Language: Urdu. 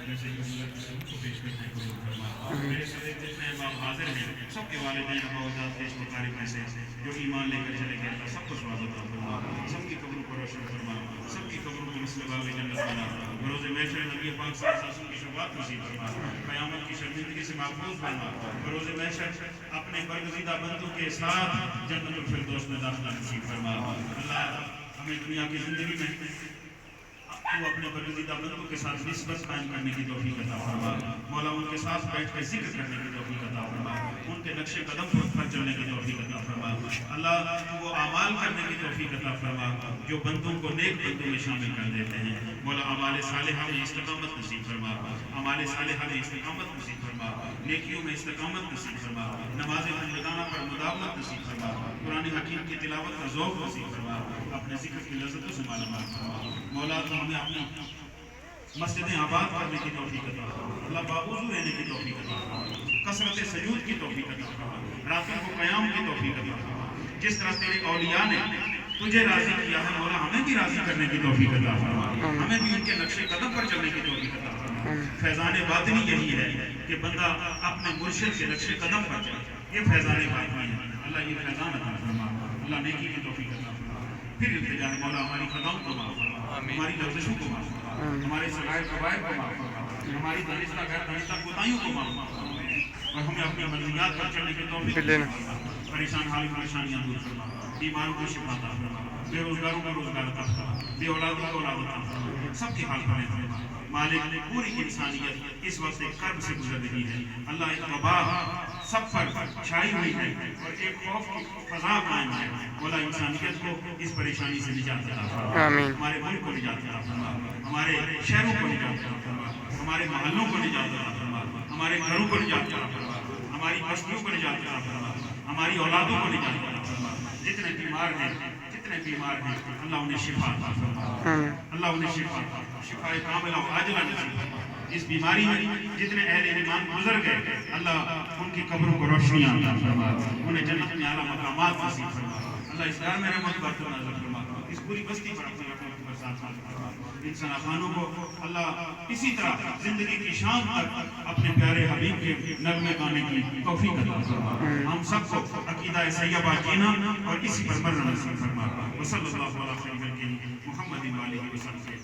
ویسے ہی اللہ کے سب کو پیش کرتے ہیں قبول فرما میرے سارے جتنے احباب حاضر ہیں سب کے والدین اباؤجاد پیش مقارب میں سے جو ایمان لے کر چلے گئے اللہ سب کو ثواب عطا فرما سب کی قبروں کو روشن فرما سب کی قبروں کو مثل باغ جنت بنا بروز محشر نبی پاک صلی اللہ علیہ وسلم کی شفاعت نصیب فرما قیامت کی شرمندگی سے محفوظ فرما بروز محشر اپنے برگزیدہ بندوں کے ساتھ جنت الفردوس میں داخلہ نصیب فرما اللہ ہمیں دنیا کی زندگی میں تو اپنے برگزیدہ بندوں کے ساتھ نسبت قائم کرنے کی توفیق عطا فرما مولا ان کے ساتھ بیٹھ کر ذکر کرنے کی توفیق عطا فرما ان کے نقش قدم پر چلنے کی توفیق عطا فرما اللہ وہ اعمال کرنے کی توفیق عطا فرما جو بندوں کو نیک بندوں میں شامل کر دیتے ہیں مولا اعمال صالحہ میں استقامت نصیب فرما اعمال صالحہ میں استقامت نصیب فرما نیکیوں میں استقامت نصیب فرما نماز بندگانہ پر مداومت نصیب فرما قرآن حکیم کی تلاوت کا ذوق نصیب فرما اپنے ذکر کی لذتوں سے مالا مال فرما مولا تو ہمیں اپنی مسجدیں آباد کرنے کی توفیق عطا فرما اللہ باوضو رہنے کی توفیق عطا فرما کثرت سجود کی توفیق عطا فرما راتوں کو قیام کی توفیق عطا فرما جس طرح تیرے اولیاء نے تجھے راضی کیا ہے مولا ہمیں بھی راضی کرنے کی توفیق عطا فرما ہمیں بھی ان کے نقش قدم پر چلنے کی توفیق عطا فرما فیضان باطنی یہی ہے کہ بندہ اپنے مرشد کے نقش قدم پر چلے یہ فیضان باطنی ہے اللہ یہ فیضان عطا فرما اللہ نیکی کی توفیق عطا فرما پھر التجا ہے مولا ہماری خطاؤں کو معاف فرما ہماری لفظوں کو معاف فرما ہمارے صغائر کبائر کو معاف فرما ہماری دانستہ غیر دانستہ کوتاہیوں کو معاف فرما اور ہمیں اپنی منزلات پر چلنے کی توفیق عطا فرما پریشان حال پریشانیاں دور فرما بیماروں کو شفا عطا فرما بے روزگاروں کو روزگار عطا فرما بے اولادوں کو اولاد عطا فرما سب کی حال پڑے فرما مالک پوری انسانیت اس وقت ایک کرب سے گزر رہی ہے اللہ ایک وبا سب پر چھائی ہوئی ہے اور ایک خوف کی فضا قائم ہے مولا انسانیت کو اس پریشانی سے نجات عطا فرما ہمارے ملک کو نجات عطا فرما ہمارے شہروں کو نجات عطا فرما ہمارے محلوں کو نجات عطا فرما ہمارے گھروں کو نجات عطا فرما ہماری بستیوں کو نجات عطا فرما ہماری اولادوں کو نجات عطا فرما جتنے بیمار ہیں اللہ انہیں شفا عطا فرما اللہ انہیں شفا شفا کاملہ و عاجلہ نصیب فرما اس بیماری میں جتنے اہل ایمان گزر گئے اللہ ان کی قبروں کو روشنیاں عطا فرما انہیں جنت میں اعلیٰ مقامات نصیب فرما اللہ اس گھر میں رحمت برکت نازل فرما اس پوری بستی پر اپنی رحمت کی برسات نازل فرما ان سناخانوں کو اللہ اسی طرح زندگی کی شام تک اپنے پیارے حبیب کے نغمے گانے کی توفیق عطا فرما ہم سب کو عقیدہ سیبہ جینا اور اسی پر مرنا نصیب فرما وصلی اللہ علیہ وسلم محمد و آلہ وسلم